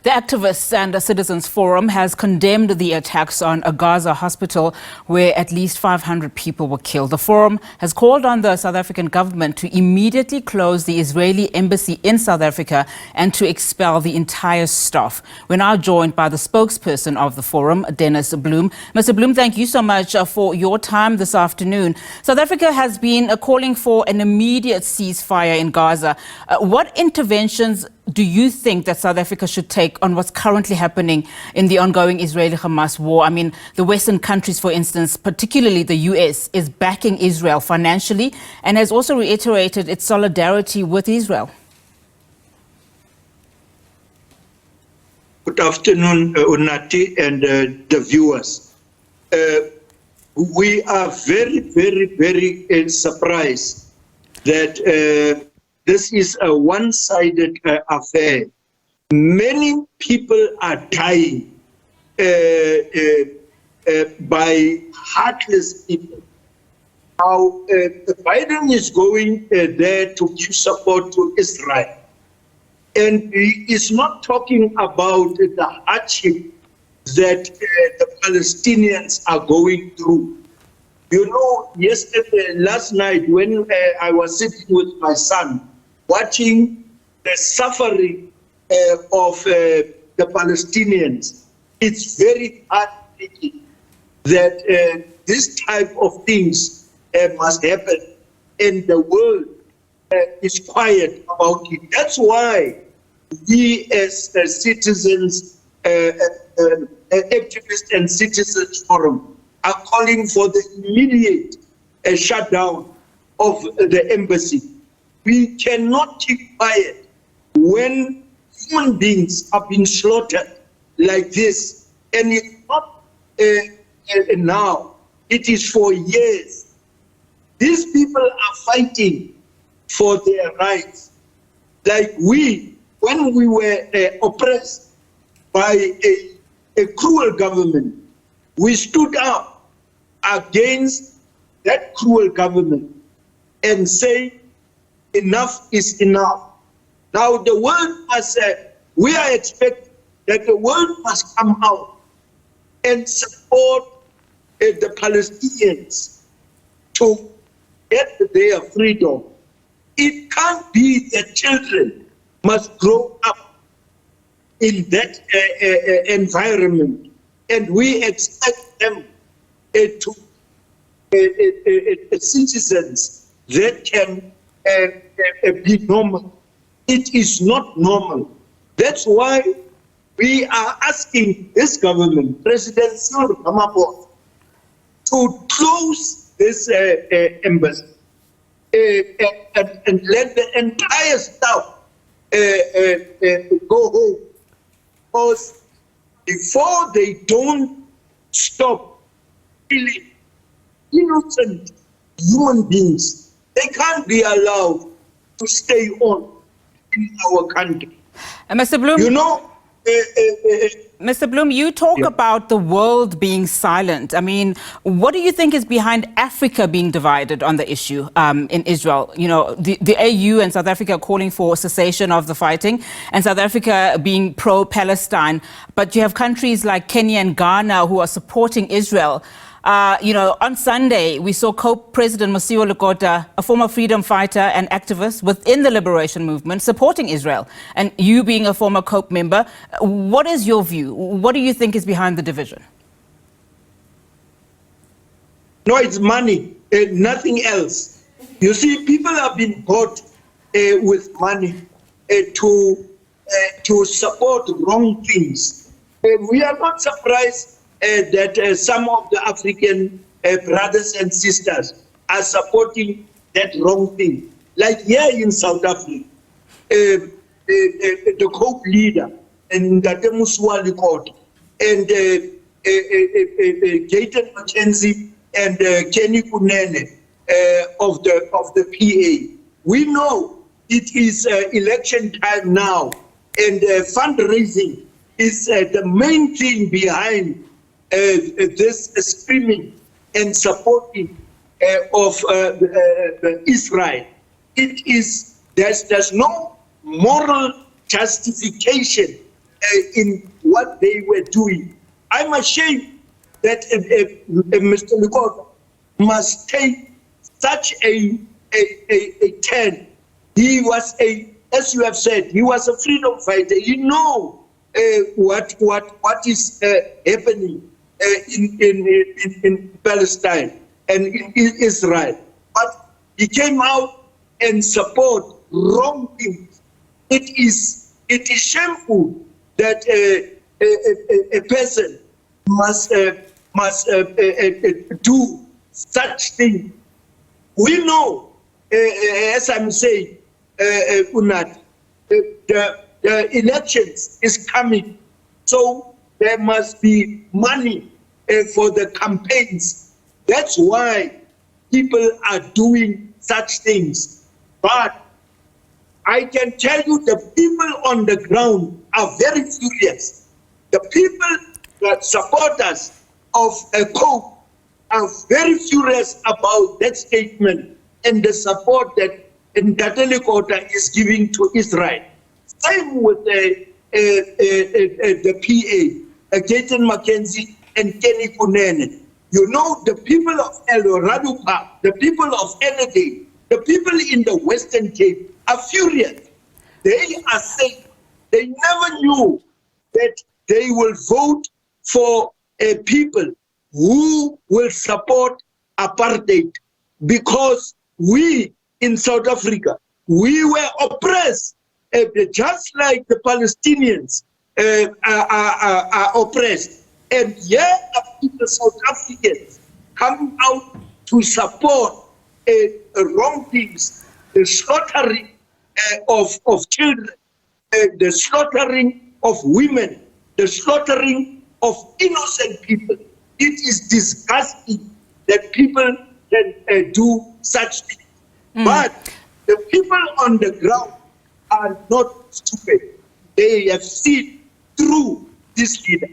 The Activists and Citizens Forum has condemned the attacks on a Gaza hospital where at least 500 people were killed. The forum has called on the South African government to immediately close the Israeli embassy in South Africa and to expel the entire staff. We're now joined by the spokesperson of the forum, Dennis Bloem. Mr. Bloem, thank you so much for your time this afternoon. South Africa has been calling for an immediate ceasefire in Gaza. What interventions do you think that South Africa should take on what's currently happening in the ongoing Israeli-Hamas war? I mean, the Western countries, for instance, particularly the US, is backing Israel financially and has also reiterated its solidarity with Israel. Good afternoon, Unati and the viewers. We are very surprised that this is a one-sided affair. Many people are dying by heartless people. Now, Biden is going there to give support to Israel. And he is not talking about the hardship that the Palestinians are going through. You know, last night when I was sitting with my son, watching the suffering of the Palestinians, it's very heartbreaking that this type of things must happen and the world is quiet about it. That's why we as citizens, activists and citizens forum are calling for the immediate shutdown of the embassy. We cannot keep quiet when human beings are being slaughtered like this. And it's not now, it is for years. These people are fighting for their rights. Like when we were oppressed by a cruel government, we stood up against that cruel government and say, enough is enough. Now the world must, we are expecting that the world must come out and support the Palestinians to get their freedom. It can't be that children must grow up in that environment, and we expect them to citizens that can be normal. It is not normal. That's why we are asking this government, President Cyril Ramaphosa, to close this embassy and let the entire staff go home. Because before they don't stop killing innocent human beings, they can't be allowed to stay on in our country. Mr. Bloem, you know, Mr. Bloem, you talk about the world being silent. I mean, what do you think is behind Africa being divided on the issue in Israel? You know, the AU and South Africa are calling for cessation of the fighting and South Africa being pro-Palestine. But you have countries like Kenya and Ghana who are supporting Israel. You know, on Sunday, we saw Co-President Mosiuoa Lekota, a former freedom fighter and activist within the liberation movement, supporting Israel. And you being a former COPE member, what is your view? What do you think is behind the division? No, it's money, nothing else. You see, people have been bought with money to support wrong things. We are not surprised that some of the African brothers and sisters are supporting that wrong thing. Like here in South Africa, the COPE leader, and Mosiuoa Lekota, and Gaten McKenzie and Kenny Kunene of the PA. We know it is election time now, and fundraising is the main thing behind this screaming and supporting of Israel. It is there's no moral justification in what they were doing. I'm ashamed that Mr. Lukota must take such a turn. He was as you have said, he was a freedom fighter. You know what is happening in Palestine and in Israel. But he came out and support wrong things. It is shameful that a person must do such thing. We know, as I'm saying, Unat, the elections is coming, so there must be money for the campaigns. That's why people are doing such things. But I can tell you the people on the ground are very furious. The people that supporters of a COPE are very furious about that statement and the support that Nkatele is giving to Israel. Same with the PA, Jason McKenzie and Kenny Kunene. You know, the people of El Radupa, the people of Enede, the people in the Western Cape are furious. They are saying they never knew that they will vote for people who will support apartheid, because we in South Africa, we were oppressed, just like the Palestinians are oppressed. And yet the South Africans come out to support wrong things, the slaughtering of children, the slaughtering of women, the slaughtering of innocent people. It is disgusting that people can do such things. But the people on the ground are not stupid. They have seen through this leader.